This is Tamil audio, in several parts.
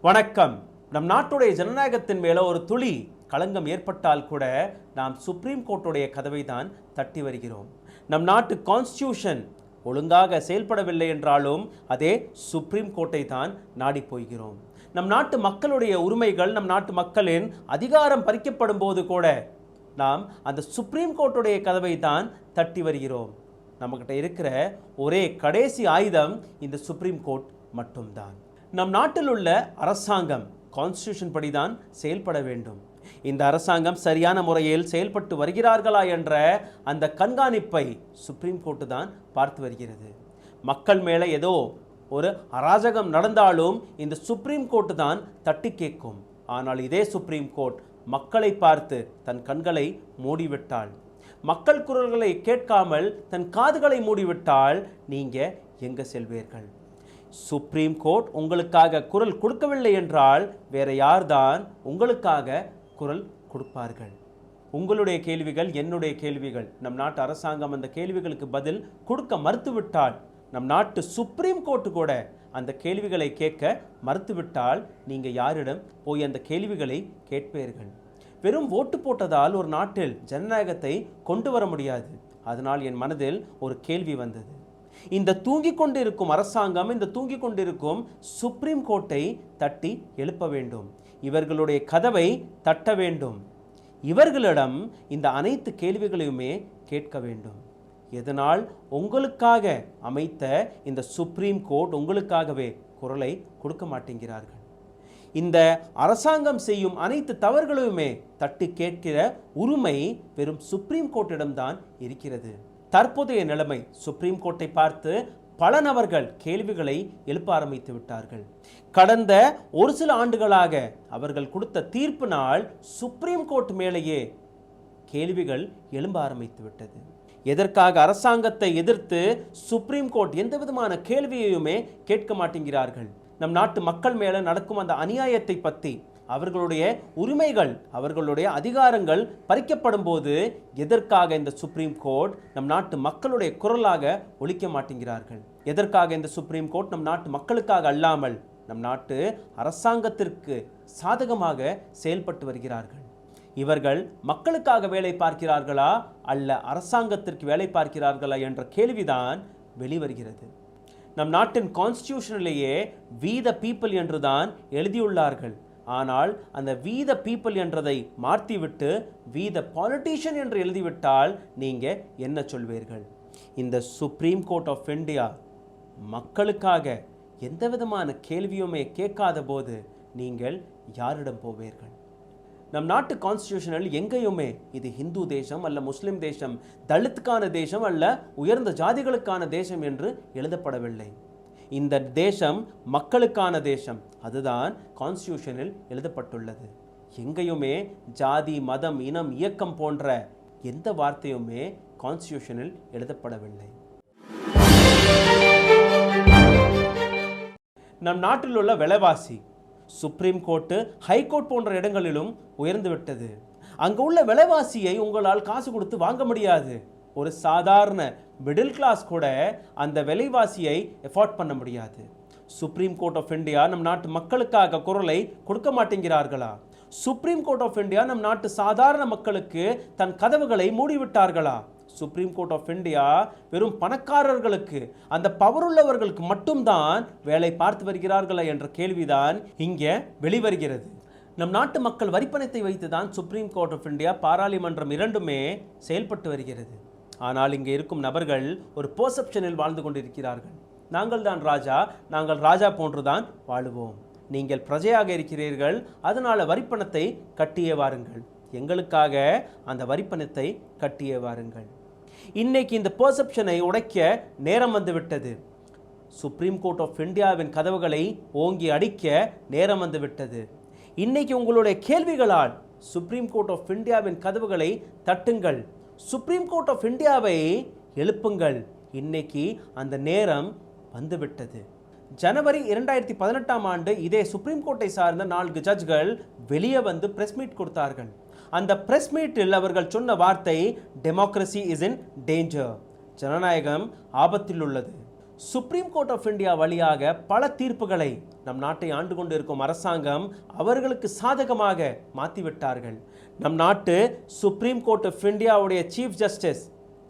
வணக்கம். நம் நாட்டுடைய ஜனநாயகத்தின் மேல ஒரு துளி களங்கம் ஏற்பட்டால் கூட நாம் சுப்ரீம் கோர்ட்டுடைய கதவை தான் தட்டி வருகிறோம். நம் நாட்டு கான்ஸ்டிடியூஷன் ஒழுங்காக செயல்படவில்லை என்றாலும் அதே சுப்ரீம் கோர்ட்டை தான் நாடி போகிறோம். நம் நாட்டு மக்களுடைய உரிமைகள், நம் நாட்டு மக்களின் அதிகாரம் பறிக்கப்படும் போது கூட நாம் அந்த சுப்ரீம் கோர்ட்டுடைய கதவை தான் தட்டி வருகிறோம். நம்மகிட்ட இருக்கிற ஒரே கடைசி ஆயுதம் இந்த சுப்ரீம் கோர்ட் மட்டும்தான். நம் நாட்டில் உள்ள அரசாங்கம் கான்ஸ்டிடியூஷன் படிதான் செயல்பட வேண்டும். இந்த அரசாங்கம் சரியான முறையில் செயல்பட்டு வருகிறார்களா என்ற அந்த கண்காணிப்பை சுப்ரீம் கோர்ட்டு தான் பார்த்து வருகிறது. மக்கள் மேலே ஏதோ ஒரு அராஜகம் நடந்தாலும் இந்த சுப்ரீம் கோர்ட்டு தான் தட்டி கேட்கும். ஆனால் இதே சுப்ரீம் கோர்ட் மக்களை பார்த்து தன் கண்களை மூடிவிட்டால், மக்கள் குரல்களை கேட்காமல் தன் காதுகளை மூடிவிட்டால் நீங்க எங்க செல்வீர்கள்? சுப்ரீம் கோர்ட் உங்களுக்காக குரல் கொடுக்கவில்லை என்றால் வேற யார்தான் உங்களுக்காக குரல் கொடுப்பார்கள்? உங்களுடைய கேள்விகள், என்னுடைய கேள்விகள். நம் நாட்டு அரசாங்கம் அந்த கேள்விகளுக்கு பதில் கொடுக்க மறுத்துவிட்டால், நம் நாட்டு சுப்ரீம் கோர்ட்டு கூட அந்த கேள்விகளை கேட்க மறுத்துவிட்டால் நீங்க யாரிடம் போய் அந்த கேள்விகளை கேட்பீர்கள்? வெறும் ஓட்டு போட்டதால் ஒரு நாட்டில் ஜனநாயகத்தை கொண்டு வர முடியாது. அதனால் என் மனதில் ஒரு கேள்வி வந்தது. இந்த தூங்கிக் கொண்டிருக்கும் அரசாங்கம், இந்த தூங்கிக் கொண்டிருக்கும் சுப்ரீம் கோர்ட்டை தட்டி எழுப்ப வேண்டும். இவர்களுடைய கதவை தட்ட வேண்டும். இவர்களிடம் இந்த அனைத்து கேள்விகளையுமே கேட்க வேண்டும். எதனால் உங்களுக்காக அமைத்த இந்த சுப்ரீம் கோர்ட் உங்களுக்காகவே குரலை கொடுக்க மாட்டேங்கிறார்கள்? இந்த அரசாங்கம் செய்யும் அனைத்து தவறுகளுமே தட்டி கேட்கிற உரிமை வெறும் சுப்ரீம் கோர்ட்டிடம்தான் இருக்கிறது. தற்போதைய நிலைமை, சுப்ரீம் கோர்ட்டை பார்த்து பல நபர்கள் கேள்விகளை எழுப்ப ஆரம்பித்து விட்டார்கள். கடந்த ஒரு சில ஆண்டுகளாக அவர்கள் கொடுத்த தீர்ப்பினால் சுப்ரீம் கோர்ட் மேலேயே கேள்விகள் எழும்ப ஆரம்பித்து விட்டது. எதற்காக அரசாங்கத்தை எதிர்த்து சுப்ரீம் கோர்ட் எந்த விதமான கேள்வியையுமே கேட்க மாட்டேங்கிறார்கள்? நம் நாட்டு மக்கள் மேல நடக்கும் அந்த அநியாயத்தை பற்றி, அவர்களுடைய உரிமைகள், அவர்களுடைய அதிகாரங்கள் பறிக்கப்படும் போது எதற்காக இந்த சுப்ரீம் கோர்ட் நம் நாட்டு மக்களுடைய குரலாக ஒலிக்க மாட்டேங்கிறார்கள்? எதற்காக இந்த சுப்ரீம் கோர்ட் நம் நாட்டு மக்களுக்காக அல்லாமல் நம் நாட்டு அரசாங்கத்திற்கு சாதகமாக செயல்பட்டு வருகிறார்கள்? இவர்கள் மக்களுக்காக வேலை பார்க்கிறார்களா அல்ல அரசாங்கத்திற்கு வேலை பார்க்கிறார்களா என்ற கேள்விதான் வெளிவருகிறது. நம் நாட்டின் கான்ஸ்டிடியூஷனிலேயே வி த பீப்புள் என்றுதான் எழுதியுள்ளார்கள். ஆனால் அந்த வி த பீப்புள் என்றதை மாற்றிவிட்டு வி த பாலிட்டிஷியன் என்று எழுதிவிட்டால் நீங்க என்ன சொல்வீர்கள்? இந்த சுப்ரீம் கோர்ட் ஆஃப் இந்தியா மக்களுக்காக எந்த விதமான கேள்வியுமே கேட்காத போது நீங்கள் யாரிடம் போவீர்கள்? நம் நாட்டு கான்ஸ்டிடியூஷனில் எங்கேயுமே இது ஹிந்து தேசம் அல்ல முஸ்லிம் தேசம், தலித்துக்கான தேசம் அல்ல உயர்ந்த ஜாதிகளுக்கான தேசம் என்று எழுதப்படவில்லை. இந்த தேசம் மக்களுக்கான தேசம், அதுதான் கான்ஸ்டிடியூஷனில் எழுதப்பட்டுள்ளது. எங்கேயுமே ஜாதி, மதம், இனம், இயக்கம் போன்ற எந்த வார்த்தையுமே கான்ஸ்டிடியூஷனில் எழுதப்படவில்லை. நம் நாட்டில் உள்ள விலைவாசி சுப்ரீம் கோர்ட்டு, ஹைகோர்ட் போன்ற இடங்களிலும் உயர்ந்து விட்டது. அங்கு உள்ள விலைவாசியை உங்களால் காசு கொடுத்து வாங்க முடியாது. ஒரு சாதாரண மிடில் கிளாஸ் கூட அந்த விலைவாசியை எஃபோர்ட் பண்ண முடியாது. சுப்ரீம் கோர்ட் ஆஃப் இந்தியா நம் நாட்டு மக்களுக்காக குரலை கொடுக்க மாட்டேங்கிறார்களா? சுப்ரீம் கோர்ட் ஆஃப் இந்தியா நம் நாட்டு சாதாரண மக்களுக்கு தன் கதவுகளை மூடிவிட்டார்களா? சுப்ரீம் கோர்ட் ஆஃப் இந்தியா வெறும் பணக்காரர்களுக்கு, அந்த பவர் உள்ளவர்களுக்கு மட்டும்தான் வேலை பார்த்து வருகிறார்களா என்ற கேள்விதான் இங்கே வெளிவருகிறது. நம் நாட்டு மக்கள் வரிப்பணத்தை வைத்துதான் சுப்ரீம் கோர்ட் ஆஃப் இந்தியா, பாராளுமன்றம் இரண்டுமே செயல்பட்டு வருகிறது. ஆனால் இங்கே இருக்கும் நபர்கள் ஒரு பெர்செப்ஷனில் வாழ்ந்து கொண்டிருக்கிறார்கள். நாங்கள் தான் ராஜா, நாங்கள் ராஜா போன்றுதான் வாழுவோம். நீங்கள் பிரஜையாக இருக்கிறீர்கள், அதனால வரிப்பணத்தை கட்டியே வாருங்கள், எங்களுக்காக அந்த வரிப்பணத்தை கட்டியே வாருங்கள். இன்னைக்கு இந்த பெர்செப்ஷனை உடைக்க நேரம் வந்துவிட்டது. சுப்ரீம் கோர்ட் ஆஃப் இந்தியாவின் கதவுகளை ஓங்கி அடிக்க நேரம் வந்துவிட்டது. இன்னைக்கு உங்களுடைய கேள்விகளால் சுப்ரீம் கோர்ட் ஆஃப் இந்தியாவின் கதவுகளை தட்டுங்கள், சுப்ரீம் கோர்ட் ஆஃப் இந்தியாவை எழுப்புங்கள். இன்னைக்கு அந்த நேரம் வந்துவிட்டது. ஜனவரி 2018 ஆண்டு இதே சுப்ரீம் கோர்ட்டை சார்ந்த 4 ஜட்ஜ்கள் வெளியே வந்து பிரஸ் மீட் கொடுத்தார்கள். அந்த பிரஸ் மீட்டில் அவர்கள் சொன்ன வார்த்தை, டெமோக்ரஸி இஸ் இன் டேஞ்சர், ஜனநாயகம் ஆபத்தில் உள்ளது. சுப்ரீம் கோர்ட் ஆஃப் இந்தியா வழியாக பல தீர்ப்புகளை நம் நாட்டை ஆண்டு கொண்டிருக்கும் அரசாங்கம் அவர்களுக்கு சாதகமாக மாற்றிவிட்டார்கள். நம் நாட்டு சுப்ரீம் கோர்ட் ஆஃப் இந்தியாவுடைய சீஃப்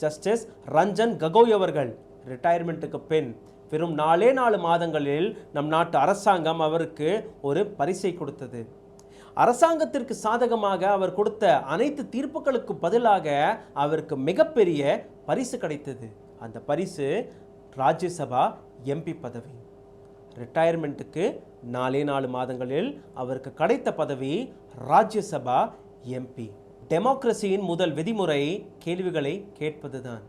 ஜஸ்டிஸ் ரஞ்சன் ககோய் அவர்கள் ரிட்டையர்மெண்ட்டுக்கு பின் வெறும் 4 மாதங்களில் நம் நாட்டு அரசாங்கம் அவருக்கு ஒரு பரிசை கொடுத்தது. அரசாங்கத்திற்கு சாதகமாக அவர் கொடுத்த அனைத்து தீர்ப்புகளுக்கு பதிலாக அவருக்கு மிகப்பெரிய பரிசு கிடைத்தது. அந்த பரிசு ராஜ்யசபா எம்பி பதவி. ரிட்டையர்மெண்ட்டுக்கு 4 மாதங்களில் அவருக்கு கிடைத்த பதவி ராஜ்யசபா எம்பி. டெமோக்ரஸியின் முதல் விதிமுறை கேள்விகளை கேட்பதுதான்.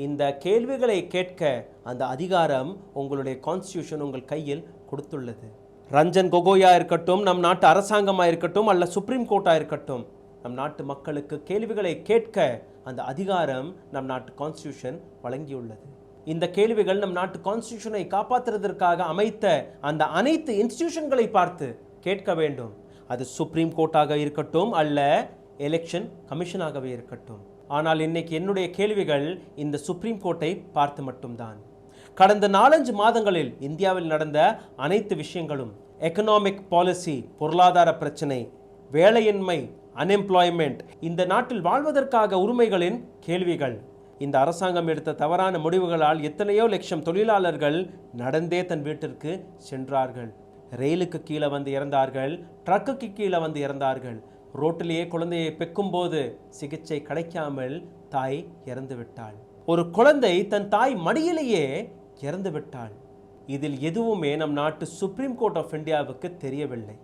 இந்த கேள்விகளை கேட்க அந்த அதிகாரம் உங்களுடைய கான்ஸ்டியூஷன் உங்கள் கையில் கொடுத்துள்ளது. ரஞ்சன் கோகோயா இருக்கட்டும், நம் நாட்டு அரசாங்கமாக இருக்கட்டும், அல்ல சுப்ரீம் கோர்ட்டாக இருக்கட்டும், நம் நாட்டு மக்களுக்கு கேள்விகளை கேட்க அந்த அதிகாரம் நம் நாட்டு கான்ஸ்டியூஷன் வழங்கியுள்ளது. இந்த கேள்விகள் நம் நாட்டு கான்ஸ்டியூஷனை காப்பாற்றுவதற்காக அமைத்த அந்த அனைத்து இன்ஸ்டிடியூஷன்களை பார்த்து கேட்க வேண்டும். அது சுப்ரீம் கோர்ட்டாக இருக்கட்டும், அல்ல எலெக்ஷன் கமிஷனாகவே இருக்கட்டும். ஆனால் இன்னைக்கு என்னுடைய கேள்விகள் இந்த சுப்ரீம் கோர்ட்டை பார்த்து மட்டும்தான். கடந்த 4-5 மாதங்களில் இந்தியாவில் நடந்த அனைத்து விஷயங்களும், எக்கனாமிக் பாலிசி, பொருளாதார பிரச்சனை, வேலையின்மை, அன்எம்ப்ளாய்மெண்ட், இந்த நாட்டில் வாழ்வதற்காக உரிமைகளின் கேள்விகள், இந்த அரசாங்கம் எடுத்த தவறான முடிவுகளால் எத்தனையோ லட்சம் தொழிலாளர்கள் நடந்தே தன் வீட்டிற்கு சென்றார்கள். ரயிலுக்கு கீழே வந்து இறந்தார்கள், ட்ரக்குக்கு கீழே வந்து இறந்தார்கள். ரோட்டிலேயே குழந்தையை பெக்கும்போது சிகிச்சை கிடைக்காமல் தாய் இறந்து விட்டாள். ஒரு குழந்தை தன் தாய் மடியிலேயே இறந்து விட்டாள். இதில் எதுவுமே நம் நாட்டு சுப்ரீம் கோர்ட் ஆஃப் இந்தியாவுக்கு தெரியவில்லை.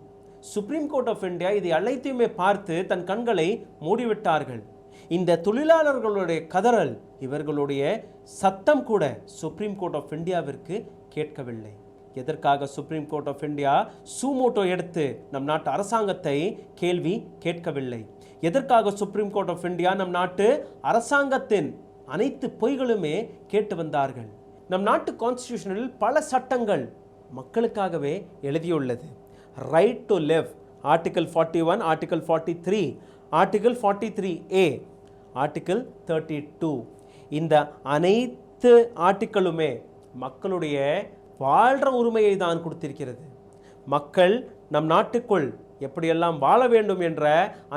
சுப்ரீம் கோர்ட் ஆஃப் இந்தியா இதை அனைத்தையுமே பார்த்து தன் கண்களை மூடிவிட்டார்கள். இந்த தொழிலாளர்களுடைய கதறல், இவர்களுடைய சத்தம் கூட சுப்ரீம் கோர்ட் ஆஃப் இந்தியாவிற்கு கேட்கவில்லை. எதற்காக Supreme court of India suo motu எடுத்து நம் நாட்டு அரசாங்கத்தை கேள்வி கேட்கவில்லை? எதற்காக சுப்ரீம் கோர்ட் ஆஃப் இந்தியா நம் நாட்டு அரசாங்கத்தின் அனைத்து பொய்களுமே கேட்டு வந்தார்கள்? நம் நாட்டு கான்ஸ்டிடியூஷனில் பல சட்டங்கள் மக்களுக்காகவே எழுதியுள்ளது. Right to live, article 41, article 43, article 43A, article 32, இந்த அனைத்து ஆர்டிகளுமே மக்களுடைய வாழ்கிற உரிமையை தான் கொடுத்திருக்கிறது. மக்கள் நம் நாட்டுக்குள் எப்படியெல்லாம் வாழ வேண்டும் என்ற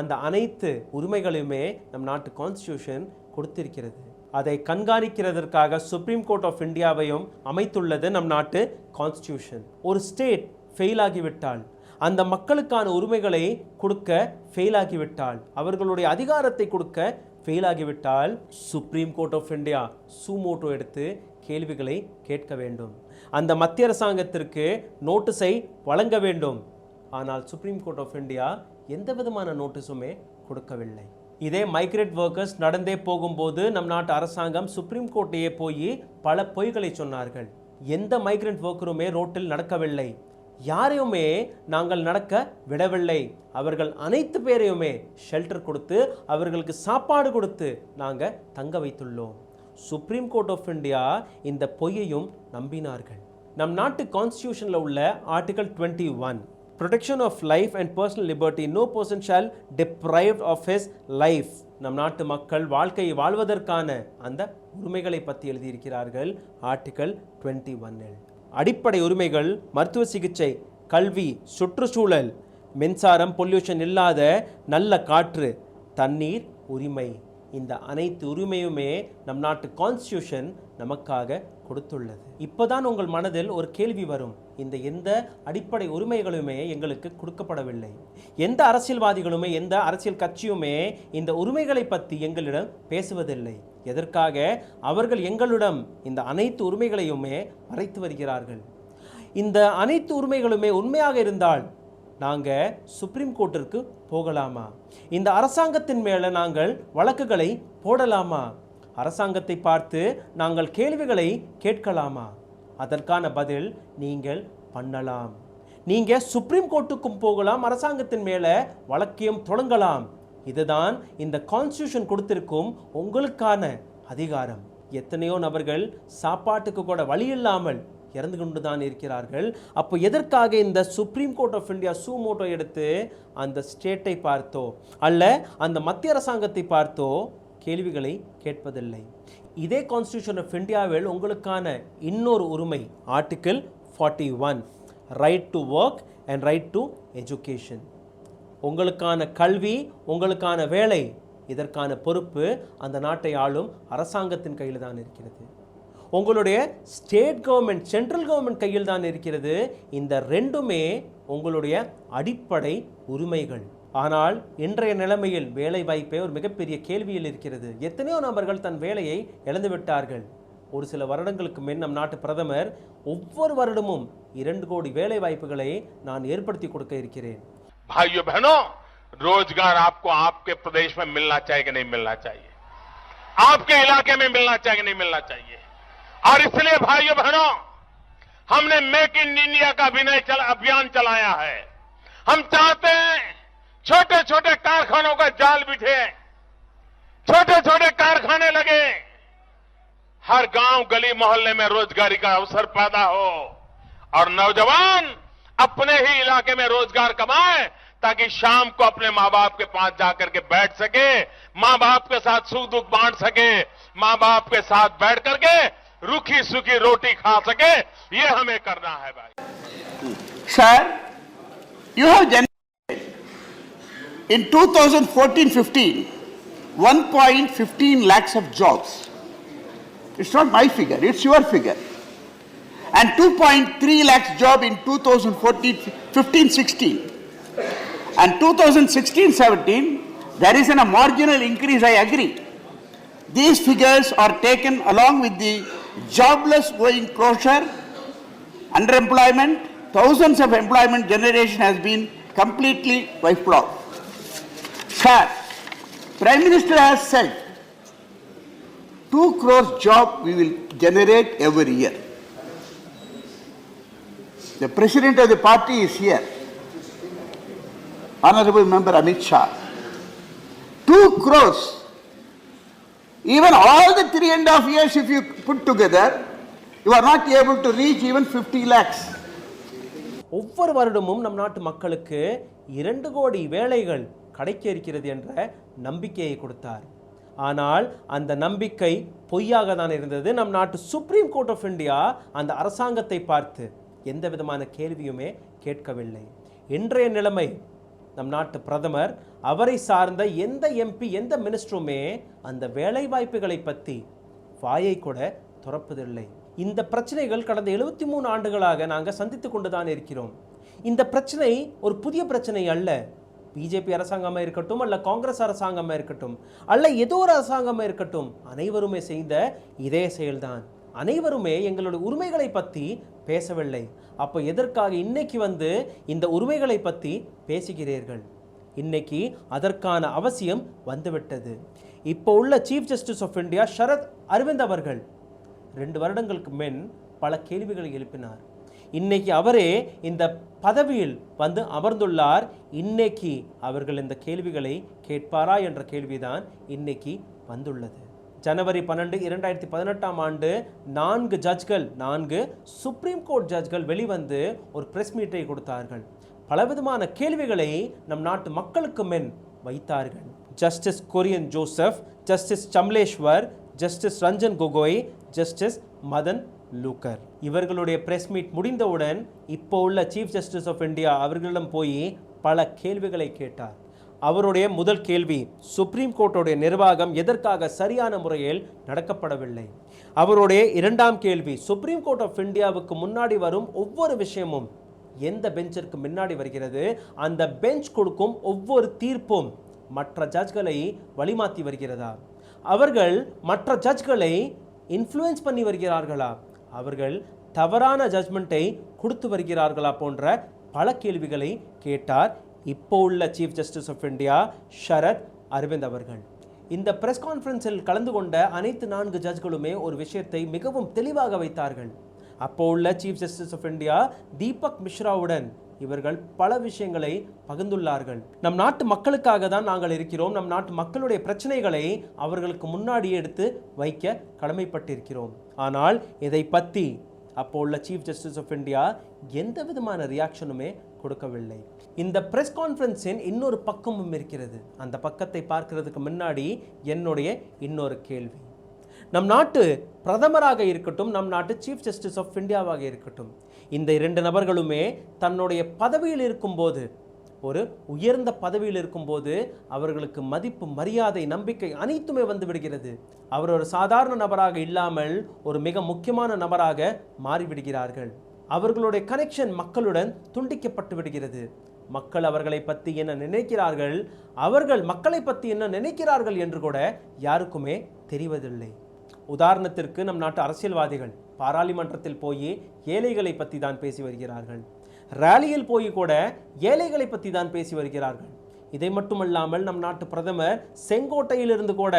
அந்த அனைத்து உரிமைகளையுமே நம் நாட்டு கான்ஸ்டிடியூஷன் கொடுத்திருக்கிறது. அதை கண்காணிக்கிறதற்காக சுப்ரீம் கோர்ட் ஆஃப் இந்தியாவையும் அமைத்துள்ளது நம் நாட்டு கான்ஸ்டிடியூஷன். ஒரு ஸ்டேட் ஃபெயில் ஆகிவிட்டால், அந்த மக்களுக்கான உரிமைகளை கொடுக்க ஃபெயில் ஆகிவிட்டால், அவர்களுடைய அதிகாரத்தை கொடுக்க ஃபெயில் ஆகிவிட்டால், supreme court of India suo motu எடுத்து கேள்விகளை கேட்க வேண்டும். அந்த மத்திய அரசாங்கத்திற்கு நோட்டீஸை வழங்க வேண்டும். ஆனால் சுப்ரீம் கோர்ட் ஆஃப் இந்தியா எந்த விதமான நோட்டீஸுமே கொடுக்கவில்லை. இதே மைக்ரேட் ஒர்க்கர்ஸ் நடந்தே போகும்போது நம் நாட்டு அரசாங்கம் சுப்ரீம் கோர்ட்டையே போய் பல பொய்களை சொன்னார்கள். எந்த மைக்ரேட் ஒர்க்கருமே ரோட்டில் நடக்கவில்லை, யாரையுமே நாங்கள் நடக்க விடவில்லை. அவர்கள் அனைத்து பேரையுமே ஷெல்டர் கொடுத்து அவர்களுக்கு சாப்பாடு கொடுத்து நாங்கள் தங்க வைத்துள்ளோம். சுப்ரீம் கோர்ட் ஆஃப் இந்தியா இந்த பொய்யையும் நம்பினார்கள். நம் நாட்டு கான்ஸ்டிடியூஷனில் உள்ள article 21, protection of life and personal liberty, no person shall deprived of his life. நம் நாட்டு மக்கள் வாழ்க்கையை வாழ்வதற்கான அந்த உரிமைகளை பற்றி எழுதியிருக்கிறார்கள் ஆர்டிகல் 21. அடிப்படை உரிமைகள், மருத்துவ சிகிச்சை, கல்வி, சுற்றுச்சூழல், மின்சாரம், பொல்யூஷன் இல்லாத நல்ல காற்று, தண்ணீர் உரிமை, இந்த அனைத்து உரிமையுமே நம் நாட்டு கான்ஸ்டிடியூஷன் நமக்காக கொடுத்துள்ளது. இப்போதான் உங்கள் மனதில் ஒரு கேள்வி வரும், இந்த எந்த அடிப்படை உரிமைகளுமே எங்களுக்கு கொடுக்கப்படவில்லை, எந்த அரசியல்வாதிகளுமே எந்த அரசியல் கட்சியுமே இந்த உரிமைகளை பற்றி எங்களிடம் பேசுவதில்லை, எதற்காக அவர்கள் எங்களிடம் இந்த அனைத்து உரிமைகளையுமே மறைத்து வருகிறார்கள்? இந்த அனைத்து உரிமைகளுமே உண்மையாக இருந்தால் நாங்கள் சுப்ரீம் கோர்ட்டிற்கு போகலாமா? இந்த அரசாங்கத்தின் மேலே நாங்கள் வழக்குகளை போடலாமா? அரசாங்கத்தை பார்த்து நாங்கள் கேள்விகளை கேட்கலாமா? அதற்கான பதில் நீங்கள் பண்ணலாம். நீங்கள் சுப்ரீம் கோர்ட்டுக்கும் போகலாம், அரசாங்கத்தின் மேலே வழக்கையும் தொடங்கலாம். இதுதான் இந்த கான்ஸ்டிடியூஷன் கொடுத்திருக்கும் உங்களுக்கான அதிகாரம். எத்தனையோ நபர்கள் சாப்பாட்டுக்கு கூட வழி இல்லாமல் இறந்து கொண்டு தான் இருக்கிறார்கள். அப்போ எதற்காக இந்த Supreme court of India suo motu எடுத்து அந்த ஸ்டேட்டை பார்த்தோ அல்ல அந்த மத்திய அரசாங்கத்தை பார்த்தோ கேள்விகளை கேட்பதில்லை? இதே கான்ஸ்டியூஷன் ஆஃப் இந்தியாவில் உங்களுக்கான இன்னொரு உரிமை article 41, right to work and right to education. உங்களுக்கான கல்வி, உங்களுக்கான வேலை, இதற்கான பொறுப்பு அந்த நாட்டை ஆளும் அரசாங்கத்தின் கையில் தான் இருக்கிறது. உங்களுடைய ஸ்டேட் கவர்மெண்ட், சென்ட்ரல் கவர்மெண்ட் கையில் தான் இருக்கிறது. இந்த ரெண்டுமே உங்களுடைய அடிப்படை உரிமைகள். ஆனால் இன்றைய நிலைமையில் வேலை வாய்ப்பே ஒரு மிகப்பெரிய கேள்வியில் இருக்கிறது. எத்தனையோ நபர்கள் தன் வேலையை இழந்து விட்டார்கள். ஒரு சில வருடங்களுக்கு முன் நம் நாட்டு பிரதமர் ஒவ்வொரு வருடமும் 2 கோடி வேலை வாய்ப்புகளை நான் ஏற்படுத்தி கொடுக்க இருக்கிறேன். भाइयों बहनों, रोजगार आपको आपके प्रदेश में मिलना चाहिए कि नहीं मिलना चाहिए, आपके इलाके में मिलना चाहिए कि नहीं मिलना चाहिए. और इसलिए भाइयों बहनों, हमने मेक इन इंडिया का अभियान चलाया है. हम चाहते हैं छोटे छोटे कारखानों का जाल बिछे, छोटे छोटे कारखाने लगे, हर गांव गली मोहल्ले में रोजगारी का अवसर पैदा हो और नौजवान अपने ही इलाके में रोजगार कमाए, ताकि शाम को अपने माँ बाप के पास जाकर के बैठ सके, माँ बाप के साथ सुख दुख बांट सके, माँ बाप के साथ बैठ करके रूखी सूखी रोटी खा सके. ये हमें करना है भाई. Sir, you have generated in 2014-15 1.15 lakhs of jobs. It's not my figure, it's your figure. And 2.3 lakhs job in 2014-15-16. And 2016-17, there is a marginal increase, I agree. These figures are taken along with the jobless going closure, underemployment, thousands of employment generation has been completely wiped off. Sir, Prime Minister has said 2 crores job we will generate every year. The President of the party is here, Honorable Member Amit Shah. 2 crores. Even all the 3.5 years if you put together, you are not able to reach even 50 lakhs. ஒவ்வொரு வருடமும் நம் நாட்டு மக்களுக்கு 2 கோடி வேலைகள் கிடைக்க இருக்கிறது என்ற நம்பிக்கையை கொடுத்தார். ஆனால் அந்த நம்பிக்கை பொய்யாக தான் இருந்தது. நம் நாட்டு சுப்ரீம் கோர்ட் ஆஃப் இந்தியா அந்த அரசாங்கத்தை பார்த்து எந்த விதமான கேள்வியுமே கேட்கவில்லை. இன்றைய நிலைமை, நம் நாட்டு பிரதமர், அவரை சார்ந்த எந்த எம்பி, எந்த மினிஸ்டருமே அந்த வேலை வாய்ப்புகளை பற்றி வாயை கூட துறப்பதில்லை. இந்த பிரச்சனைகள் கடந்த 73 ஆண்டுகளாக நாங்கள் சந்தித்து கொண்டு தான் இருக்கிறோம். இந்த பிரச்சனை ஒரு புதிய பிரச்சனை அல்ல. பிஜேபி அரசாங்கமாக இருக்கட்டும், அல்ல காங்கிரஸ் அரசாங்கமாக இருக்கட்டும், அல்ல ஏதோ ஒரு அரசாங்கமாக இருக்கட்டும், அனைவருமே செய்த இதே செயல்தான். அனைவருமே எங்களுடைய உரிமைகளை பற்றி பேசவில்லை. அப்போ எதற்காக இன்னைக்கு இந்த உரிமைகளை பற்றி பேசுகிறீர்கள்? இன்னைக்கு அதற்கான அவசியம் வந்துவிட்டது. இப்போ உள்ள chief justice of India Sharad Arvind அவர்கள் 2 வருடங்களுக்கு முன் பல கேள்விகளை எழுப்பினார். இன்னைக்கு அவரே இந்த பதவியில் அமர்ந்துள்ளார். இன்னைக்கு அவர்கள் இந்த கேள்விகளை கேட்பாரா என்ற கேள்விதான் இன்னைக்கு வந்துள்ளது. ஜனவரி 12, 2018 ஆண்டு 4 ஜட்ஜ்கள், 4 சுப்ரீம் கோர்ட் ஜட்ஜ்கள் வெளிவந்து ஒரு பிரஸ் மீட்டை கொடுத்தார்கள். பலவிதமான கேள்விகளை நம் நாட்டு மக்களுக்கு முன் வைத்தார்கள். Justice Kurian Joseph, justice Chelameswar, justice Ranjan Gogoi, justice Madan Lokur. இவர்களுடைய பிரஸ் மீட் முடிந்தவுடன் இப்போ உள்ள சீஃப் ஜஸ்டிஸ் ஆஃப் இந்தியா அவர்களிடம் போய் பல கேள்விகளை கேட்டார். அவருடைய முதல் கேள்வி, சுப்ரீம் கோர்ட்டுடைய நிர்வாகம் எதற்காக சரியான முறையில் நடக்கப்படவில்லை. அவருடைய 2ஆம் கேள்வி, சுப்ரீம் கோர்ட் ஆஃப் இந்தியாவுக்கு முன்னாடி வரும் ஒவ்வொரு விஷயமும் எந்த பெஞ்சிற்கு முன்னாடி வருகிறது, அந்த பெஞ்ச் கொடுக்கும் ஒவ்வொரு தீர்ப்பும் மற்ற ஜட்ஜ்களை வழிமாற்றி வருகிறதா, அவர்கள் மற்ற ஜட்ஜ்களை இன்ஃப்ளூயன்ஸ் பண்ணி வருகிறார்களா, அவர்கள் தவறான ஜட்ஜ்மெண்ட்டை கொடுத்து வருகிறார்களா போன்ற பல கேள்விகளை கேட்டார் இப்போ உள்ள chief justice of India Sharad Arvind அவர்கள். இந்த பிரஸ் கான்ஃபரன்ஸில் கலந்து கொண்ட அனைத்து 4 ஜட்ஜ்களுமே ஒரு விஷயத்தை மிகவும் தெளிவாக வைத்தார்கள். அப்போ உள்ள chief justice of India Deepak மிஸ்ராவுடன் இவர்கள் பல விஷயங்களை பகிர்ந்துள்ளார்கள். நம் நாட்டு மக்களுக்காக தான் நாங்கள் இருக்கிறோம். நம் நாட்டு மக்களுடைய பிரச்சனைகளை அவர்களுக்கு முன்னாடி எடுத்து வைக்க கடமைப்பட்டிருக்கிறோம். ஆனால் இதை பற்றி அப்போ உள்ள சீஃப் ஜஸ்டிஸ் ஆஃப் இந்தியா எந்த விதமான ரியாக்ஷனுமே கொடுக்கவில்லை. இந்த பிரஸ் கான்ஃபரன்ஸின் இன்னொரு பக்கமும் இருக்கிறது. அந்த பக்கத்தை பார்க்கிறதுக்கு முன்னாடி என்னுடைய இன்னொரு கேள்வி, நம் நாட்டு பிரதமராக இருக்கட்டும், நம் நாட்டு சீஃப் ஜஸ்டிஸ் ஆஃப் இந்தியாவாக இருக்கட்டும், இந்த இரண்டு நபர்களுமே தன்னுடைய பதவியில் இருக்கும்போது, ஒரு உயர்ந்த பதவியில் இருக்கும்போது அவர்களுக்கு மதிப்பு, மரியாதை, நம்பிக்கை அனைத்துமே வந்து விடுகிறது. அவர் ஒரு சாதாரண நபராக இல்லாமல் ஒரு மிக முக்கியமான நபராக மாறிவிடுகிறார்கள். அவர்களுடைய கனெக்ஷன் மக்களுடன் துண்டிக்கப்பட்டு விடுகிறது. மக்கள் அவர்களை பற்றி என்ன நினைக்கிறார்கள், அவர்கள் மக்களை பற்றி என்ன நினைக்கிறார்கள் என்று கூட யாருக்குமே தெரிவதில்லை. உதாரணத்திற்கு நம் நாட்டு அரசியல்வாதிகள் பாராளுமன்றத்தில் போய் ஏழைகளை பற்றி தான் பேசி வருகிறார்கள். ரேலியில் போய் கூட ஏழைகளை பற்றி தான் பேசி வருகிறார்கள். இதை மட்டுமல்லாமல் நம் நாட்டு பிரதமர் செங்கோட்டையிலிருந்து கூட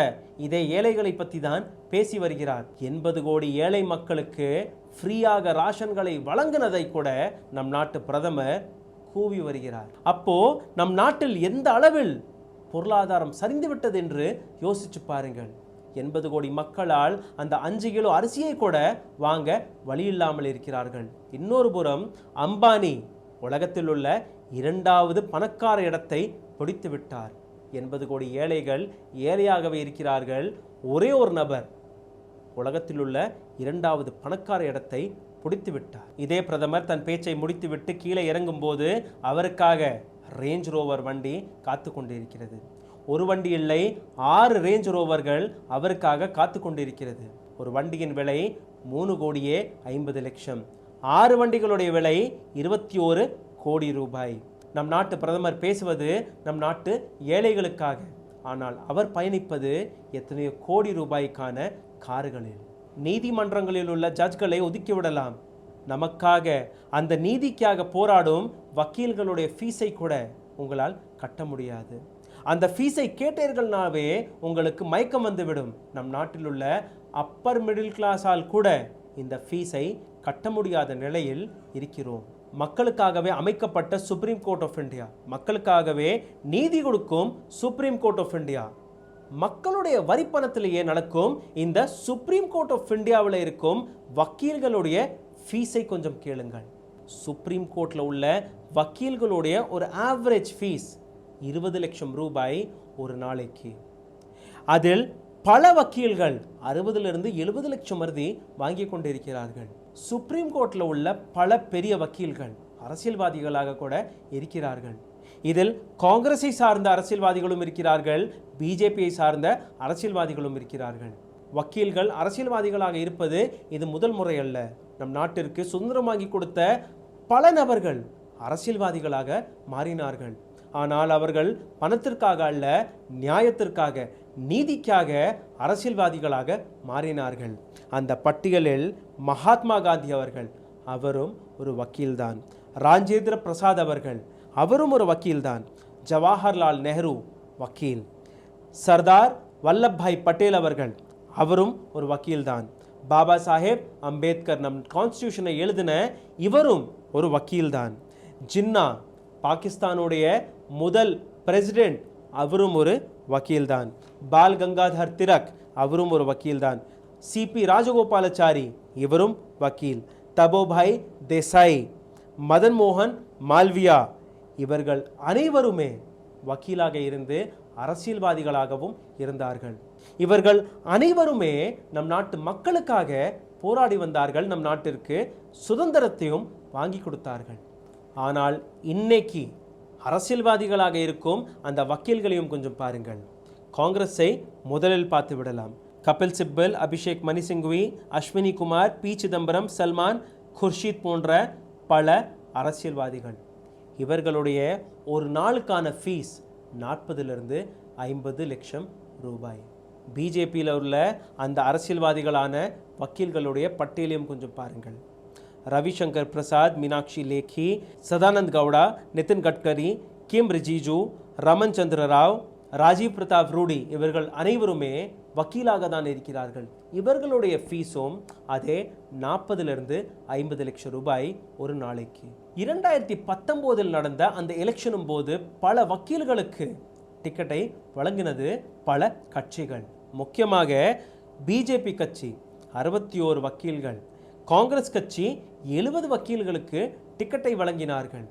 இதே ஏழைகளை பற்றி தான் பேசி வருகிறார். 80 கோடி ஏழை மக்களுக்கு ஃப்ரீயாக ராஷன்களை வழங்கினதை கூட நம் நாட்டு பிரதமர் கூவி வருகிறார். அப்போ நம் நாட்டில் எந்த அளவில் பொருளாதாரம் சரிந்துவிட்டது என்று யோசிச்சு பாருங்கள். 80 கோடி மக்களால் அந்த 5 கிலோ அரிசியை கூட வாங்க வழி இல்லாமல் இருக்கிறார்கள். இன்னொரு புறம் அம்பானி உலகத்தில் உள்ள 2வது பணக்கார இடத்தை பிடித்து விட்டார். 80 கோடி ஏழைகள் ஏழையாகவே இருக்கிறார்கள். ஒரே ஒரு நபர் உலகத்தில் உள்ள 2வது பணக்கார இடத்தை பிடித்து விட்டார். இதே பிரதமர் தன் பேச்சை முடித்துவிட்டு கீழே இறங்கும் போது அவருக்காக ரேஞ்ச் ரோவர் வண்டி காத்து கொண்டிருக்கிறது. ஒரு வண்டி இல்லை, 6 ரேஞ்ச் ரோவர்கள் அவருக்காக காத்து கொண்டிருக்கிறது. ஒரு வண்டியின் விலை 3,50,00,000. 6 வண்டிகளுடைய விலை 21 கோடி ரூபாய். நம் நாட்டு பிரதமர் பேசுவது நம் நாட்டு ஏழைகளுக்காக, ஆனால் அவர் பயணிப்பது எத்தனையோ கோடி ரூபாய்க்கான கார்களில். நீதிமன்றங்களில் உள்ள ஜட்ஜ்களை ஒதுக்கிவிடலாம், நமக்காக அந்த நீதிக்காக போராடும் வக்கீல்களுடைய ஃபீஸை கூட உங்களால் கட்ட முடியாது. அந்த ஃபீஸை கேட்டீர்கள்னாவே உங்களுக்கு மயக்கம் வந்துவிடும். நம் நாட்டில் உள்ள அப்பர் மிடில் கிளாஸால் கூட இந்த ஃபீஸை கட்ட முடியாத நிலையில் இருக்கிறோம். மக்களுக்காகவே அமைக்கப்பட்ட சுப்ரீம் கோர்ட் ஆஃப் இந்தியா, மக்களுக்காகவே நீதி கொடுக்கும் சுப்ரீம் கோர்ட் ஆஃப் இந்தியா, மக்களுடைய வரிப்பணத்திலேயே நடக்கும் இந்த சுப்ரீம் கோர்ட் ஆஃப் இந்தியாவில் இருக்கும் வக்கீல்களுடைய ஃபீஸை கொஞ்சம் கேளுங்கள். சுப்ரீம் கோர்ட்டில் உள்ள வக்கீல்களுடைய ஒரு ஆவரேஜ் ஃபீஸ் 20 லட்சம் ரூபாய் ஒரு நாளைக்கு. அதில் பல வக்கீல்கள் 60லிருந்து 70 லட்சம் வரை வாங்கி கொண்டிருக்கிறார்கள். சுப்ரீம் கோர்ட்டில் உள்ள பல பெரிய வக்கீல்கள் அரசியல்வாதிகளாக கூட இருக்கிறார்கள். இதில் காங்கிரஸை சார்ந்த அரசியல்வாதிகளும் இருக்கிறார்கள், பிஜேபியை சார்ந்த அரசியல்வாதிகளும் இருக்கிறார்கள். வக்கீல்கள் அரசியல்வாதிகளாக இருப்பது இது முதல் முறை அல்ல. நம் நாட்டிற்கு சுதந்திரம் வாங்கி கொடுத்த பல நபர்கள் அரசியல்வாதிகளாக மாறினார்கள். ஆனால் அவர்கள் பணத்திற்காக அல்ல, நியாயத்திற்காக, நீதிக்காக அரசியல்வாதிகளாக மாறினார்கள். அந்த பட்டியலில் மகாத்மா காந்தி அவர்கள், அவரும் ஒரு வக்கீல்தான். ராஜேந்திர பிரசாத் அவர்கள், அவரும் ஒரு வக்கீல்தான். ஜவஹர்லால் நேரு வக்கீல். சர்தார் வல்லபாய் பட்டேல் அவர்கள், அவரும் ஒரு வக்கீல்தான். பாபா சாஹேப் அம்பேத்கர் நம் கான்ஸ்டியூஷனை எழுதின இவரும் ஒரு வக்கீல்தான். ஜின்னா பாகிஸ்தானுடைய முதல் பிரசிடென்ட், அவரும் ஒரு வக்கீல்தான். பால் கங்காதர் திலக், அவரும் ஒரு வக்கீல்தான். சிபி ராஜகோபாலாச்சாரி, இவரும் வக்கீல். தபோபாய் தேசாய், மதன் மோகன் மால்வியா, இவர்கள் அனைவருமே வக்கீலாக இருந்து அரசியல்வாதிகளாகவும் இருந்தார்கள். இவர்கள் அனைவருமே நம் நாட்டு மக்களுக்காக போராடி வந்தார்கள், நம் நாட்டிற்கு சுதந்திரத்தையும் வாங்கி கொடுத்தார்கள். ஆனால் இன்னைக்கு அரசியல்வாதிகளாக இருக்கும் அந்த வக்கீல்களையும் கொஞ்சம் பாருங்கள். காங்கிரஸை முதலில் பார்த்து விடலாம். கபில் சிப்பல், அபிஷேக் மணி சிங்வி, அஸ்வினி குமார், பி சிதம்பரம், சல்மான் குர்ஷித் போன்ற பல அரசியல்வாதிகள். இவர்களுடைய ஒரு நாளுக்கான ஃபீஸ் 40லிருந்து 50 லட்சம் ரூபாய். பிஜேபியில் உள்ள அந்த அரசியல்வாதிகளான வக்கீல்களுடைய பட்டியலையும் கொஞ்சம் பாருங்கள். ரவிசங்கர் பிரசாத், மீனாட்சி லேக்கி, சதானந்த் கவுடா, நிதின் கட்கரி, கிம் ரிஜிஜு, ரமன் சந்திர ராவ், ராஜீவ் பிரதாப் ரூடி, இவர்கள் அனைவருமே வக்கீலாக தான் இருக்கிறார்கள். இவர்களுடைய ஃபீஸும் அதே 40லிருந்து 50 லட்சம் ரூபாய் ஒரு நாளைக்கு. 2019 நடந்த அந்த எலெக்ஷனும் போது பல வக்கீல்களுக்கு டிக்கெட்டை வழங்கினது பல கட்சிகள். முக்கியமாக பிஜேபி கட்சி 61 வக்கீல்கள், காங்கிரஸ் கட்சி 70 வக்கீல்களுக்கு டிக்கெட்டை வழங்கினார்கள்.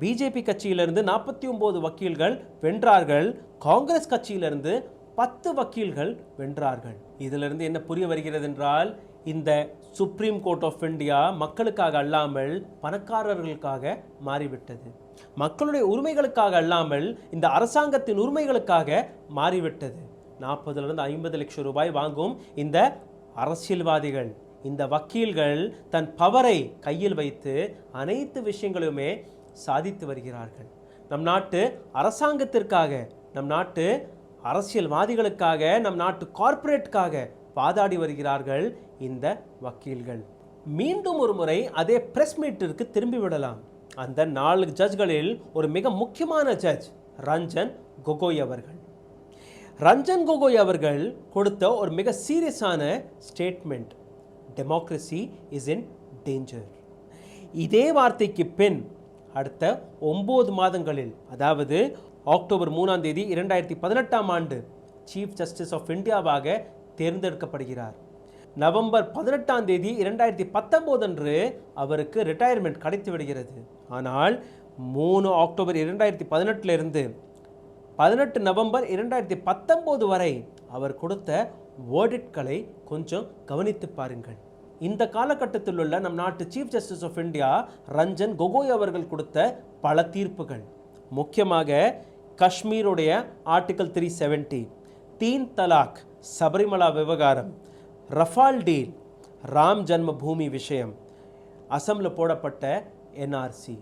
பிஜேபி கட்சியிலிருந்து 49 வக்கீல்கள் வென்றார்கள். காங்கிரஸ் கட்சியிலிருந்து 10 வக்கீல்கள் வென்றார்கள். இதிலிருந்து என்ன புரிய வருகிறது என்றால், இந்த சுப்ரீம் கோர்ட் ஆஃப் இந்தியா மக்களுக்காக அல்லாமல் பணக்காரர்களுக்காக மாறிவிட்டது. மக்களுடைய உரிமைகளுக்காக அல்லாமல் இந்த அரசாங்கத்தின் உரிமைகளுக்காக மாறிவிட்டது. 40 50 லட்சம் ரூபாய் வாங்கும் இந்த அரசியல்வாதிகள், இந்த வக்கீல்கள் தன் பவரை கையில் வைத்து அனைத்து விஷயங்களையுமே சாதித்து வருகிறார்கள். நம் நாட்டு அரசாங்கத்திற்காக, நம் நாட்டு அரசியல்வாதிகளுக்காக, நம் நாட்டு கார்ப்பரேட்டுக்காக வாதாடி வருகிறார்கள் இந்த வக்கீல்கள். மீண்டும் ஒரு முறை அதே பிரஸ் மீட்டிற்கு திரும்பி விடலாம். அந்த 4 ஜட்ஜ்களில் ஒரு மிக முக்கியமான ஜட்ஜ் ரஞ்சன் கோகோய் அவர்கள். ரஞ்சன் கோகோய் அவர்கள் கொடுத்த ஒரு மிக சீரியஸான statement, democracy is in danger. இதே வார்த்தைக்கு பின் அடுத்த 9 மாதங்களில், அதாவது அக்டோபர் 3ஆம் தேதி 2018ஆம் ஆண்டு சீஃப் ஜஸ்டிஸ் ஆஃப் இந்தியாவாக தேர்ந்தெடுக்கப்படுகிறார். நவம்பர் 18ஆம் தேதி 2019 அன்று அவருக்கு ரிட்டையர்மெண்ட் கிடைத்து விடுகிறது. ஆனால் 3 அக்டோபர் 2018 இருந்து 18 நவம்பர் 2019 வரை அவர் கொடுத்த வேர்டிக்ட்களை கொஞ்சம் கவனித்து பாருங்கள். இந்த காலகட்டத்தில் உள்ள நம் நாட்டு chief justice of India Ranjan Gogoi அவர்கள் கொடுத்த பல தீர்ப்புகள், முக்கியமாக காஷ்மீருடைய ஆர்டிகல் 370, 3 தலாக், சபரிமலா விவகாரம், ரஃபால் டீல், ராம் ஜன்ம பூமி விஷயம், அசமில் போடப்பட்ட என்ஆர்சி,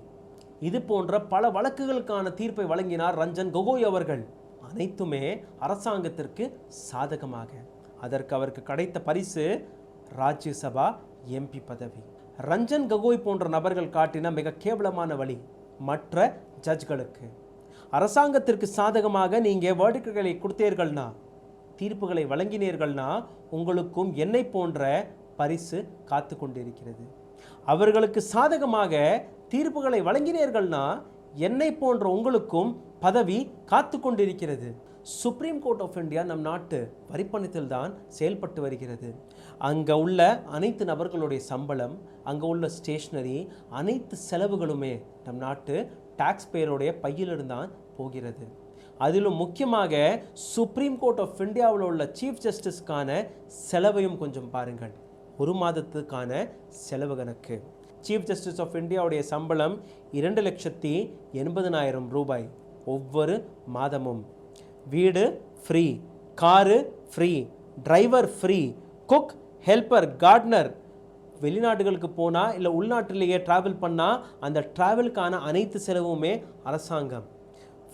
இது போன்ற பல வழக்குகளுக்கான தீர்ப்பை வழங்கினார் ரஞ்சன் கோகோய் அவர்கள். அனைத்துமே அரசாங்கத்திற்கு சாதகமாக. அதற்கு அவருக்கு கிடைத்த பரிசு ராஜ்யசபா எம்பி பதவி. ரஞ்சன் கோகோய் போன்ற நபர்கள் காட்டின மிக கேவலமான வழி மற்ற ஜட்ஜ்களுக்கு. அரசாங்கத்திற்கு சாதகமாக நீங்கள் வேர்டிக்ட்களை கொடுத்தீர்கள்னா, தீர்ப்புகளை வழங்கினீர்கள்னா, உங்களுக்கும் என்னை போன்ற பரிசு காத்து கொண்டிருக்கிறது. அவர்களுக்கு சாதகமாக தீர்ப்புகளை வழங்கினீர்கள்னா, என்னை போன்ற உங்களுக்கும் பதவி காத்து கொண்டிருக்கிறது. சுப்ரீம் கோர்ட் ஆஃப் இந்தியா நம் நாட்டு வரிப்பணத்தில் தான் செயல்பட்டு வருகிறது. அங்கே உள்ள அனைத்து நபர்களுடைய சம்பளம், அங்கே உள்ள ஸ்டேஷ்னரி, அனைத்து செலவுகளுமே நம் நாட்டு டாக்ஸ் பேருடைய பையிலிருந்து தான் போகிறது. அதிலும் முக்கியமாக சுப்ரீம் கோர்ட் ஆஃப் இந்தியாவில் உள்ள சீஃப் ஜஸ்டிஸ்க்கான செலவையும் கொஞ்சம் பாருங்கள். ஒரு மாதத்துக்கான செலவு கணக்கு. சீஃப் ஜஸ்டிஸ் ஆஃப் இந்தியாவுடைய சம்பளம் 2,80,000 ரூபாய் ஒவ்வொரு மாதமும். வீடு free, car free, driver free, cook, helper, gardener, வெளிநாடுகளுக்கு போனால் இல்லை உள்நாட்டிலேயே ட்ராவல் பண்ணால் அந்த ட்ராவலுக்கான அனைத்து செலவுமே அரசாங்கம்.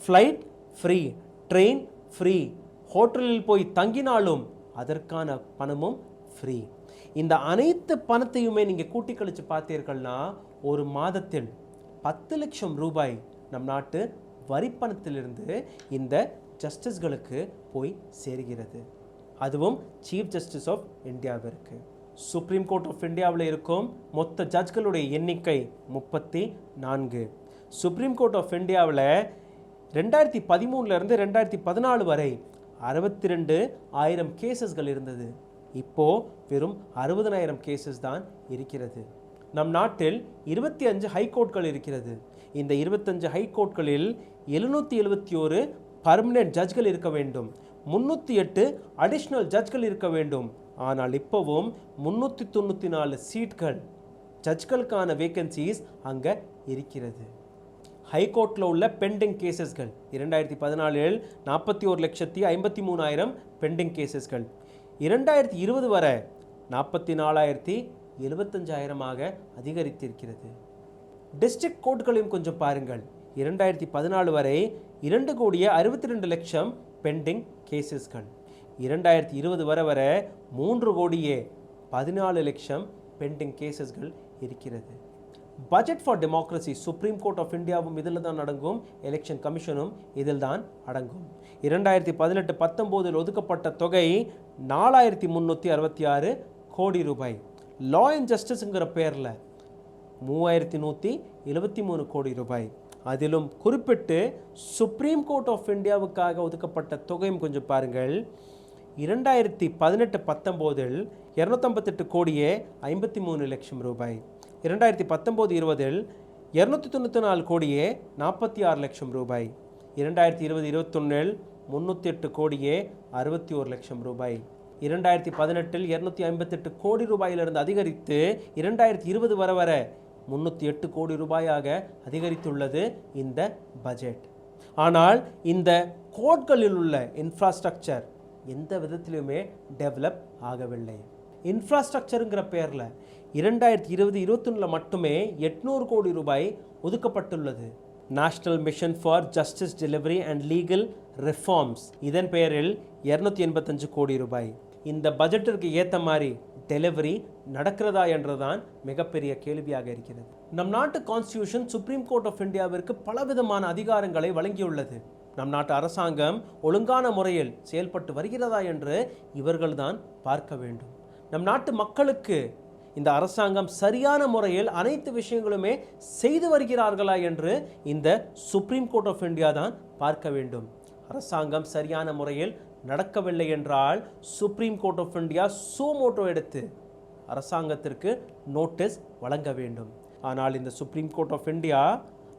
ஃப்ளைட் ஃப்ரீ, ட்ரெயின் ஃப்ரீ, ஹோட்டலில் போய் தங்கினாலும் அதற்கான பணமும் ஃப்ரீ. இந்த அனைத்து பணத்தையுமே நீங்கள் கூட்டி கழித்து பார்த்தீர்கள்னா ஒரு மாதத்தில் 10 லட்சம் ரூபாய் நம் நாட்டு வரிப்பணத்திலிருந்து இந்த ஜஸ்டிஸ்களுக்கு போய் சேர்கிறது. அதுவும் சீஃப் ஜஸ்டிஸ் ஆஃப் இந்தியாவிற்கு. சுப்ரீம் கோர்ட் ஆஃப் இந்தியாவில் இருக்கும் மொத்த ஜட்ஜ்களுடைய எண்ணிக்கை 34. சுப்ரீம் கோர்ட் ஆஃப் இந்தியாவில் 2013 2014 வரை 62,000 கேசஸ்கள் இருந்தது. இப்போது வெறும் 60,000 கேசஸ் தான் இருக்கிறது. நம் நாட்டில் 25 ஹைகோர்ட்கள் இருக்கிறது. இந்த 25 ஹைகோர்ட்களில் 771 பர்மனெண்ட் ஜட்ஜ்கள் இருக்க வேண்டும், 308 அடிஷ்னல் ஜட்ஜ்கள் இருக்க வேண்டும். ஆனால் இப்போவும் 394 சீட்கள், ஜட்ஜ்களுக்கான வேகன்சிஸ் அங்கே இருக்கிறது. ஹைகோர்ட்டில் உள்ள பெண்டிங் கேசஸ்கள் 2014 41,53,000 பெண்டிங் கேசஸ்கள். 2020 வரை 44,75,000 அதிகரித்திருக்கிறது. டிஸ்ட்ரிக்ட் கோர்ட்டுகளையும் கொஞ்சம் பாருங்கள். 2014 வரை 2,62,00,000 பெண்டிங் கேசஸ்கள். 2020 வரை 3,14,00,000 பெண்டிங் கேசஸ்கள் இருக்கிறது. Budget for democracy, Supreme court of இந்தியாவும் இதில் தான் அடங்கும், எலெக்ஷன் கமிஷனும் இதில் தான் அடங்கும். 2018-19 ஒதுக்கப்பட்ட தொகை 4,366 கோடி ரூபாய். லா அண்ட் ஜஸ்டிஸுங்கிற பேரில் 3,173 கோடி ரூபாய். அதிலும் குறிப்பிட்டு சுப்ரீம் கோர்ட் ஆஃப் இந்தியாவுக்காக ஒதுக்கப்பட்ட தொகையும் கொஞ்சம் பாருங்கள். 2018-19 258 கோடியே 53 லட்சம் ரூபாய். 2019-20 294 கோடியே 46 லட்சம் ரூபாய். 2020-21 308 கோடியே 61 லட்சம் ரூபாய். 2018 258 கோடி ரூபாயிலிருந்து அதிகரித்து 2020 வர 308 கோடி ரூபாயாக அதிகரித்துள்ளது இந்த பட்ஜெட். ஆனால் இந்த கோட்களில் உள்ள இன்ஃப்ராஸ்ட்ரக்சர் எந்த விதத்திலுமே டெவலப் ஆகவில்லை. இன்ஃப்ராஸ்ட்ரக்சருங்கிற பேரில் 2020-21 மட்டுமே 800 கோடி ரூபாய் ஒதுக்கப்பட்டுள்ளது. National mission for justice delivery and legal reforms, இதன் பெயரில் 285 கோடி ரூபாய். இந்த பட்ஜெட்டிற்கு ஏற்ற மாதிரி டெலிவரி நடக்கிறதா என்றுதான் மிகப்பெரிய கேள்வியாக இருக்கிறது. நம் நாட்டு கான்ஸ்டியூஷன் சுப்ரீம் கோர்ட் ஆஃப் இந்தியாவிற்கு பலவிதமான அதிகாரங்களை வழங்கியுள்ளது. நம் நாட்டு அரசாங்கம் ஒழுங்கான முறையில் செயல்பட்டு வருகிறதா என்று இவர்கள்தான் பார்க்க வேண்டும். நம் நாட்டு மக்களுக்கு இந்த அரசாங்கம் சரியான முறையில் அனைத்து விஷயங்களுமே செய்து வருகிறார்களா என்று இந்த சுப்ரீம் கோர்ட் ஆஃப் இந்தியா தான் பார்க்க வேண்டும். அரசாங்கம் சரியான முறையில் நடக்கவில்லை என்றால் Supreme court of India suo motu எடுத்து அரசாங்கத்திற்கு நோட்டீஸ் வழங்க வேண்டும். ஆனால் இந்த சுப்ரீம் கோர்ட் ஆஃப் இந்தியா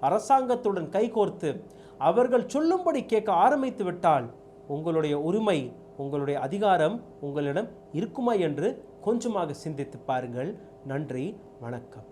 அரசாங்கத்துடன் கைகோர்த்து அவர்கள் சொல்லும்படி கேட்க ஆரம்பித்து விட்டால் உங்களுடைய உரிமை, உங்களுடைய அதிகாரம் உங்களிடம் இருக்குமா என்று கொஞ்சமாக சிந்தித்து பாருங்கள். நன்றி, வணக்கம்.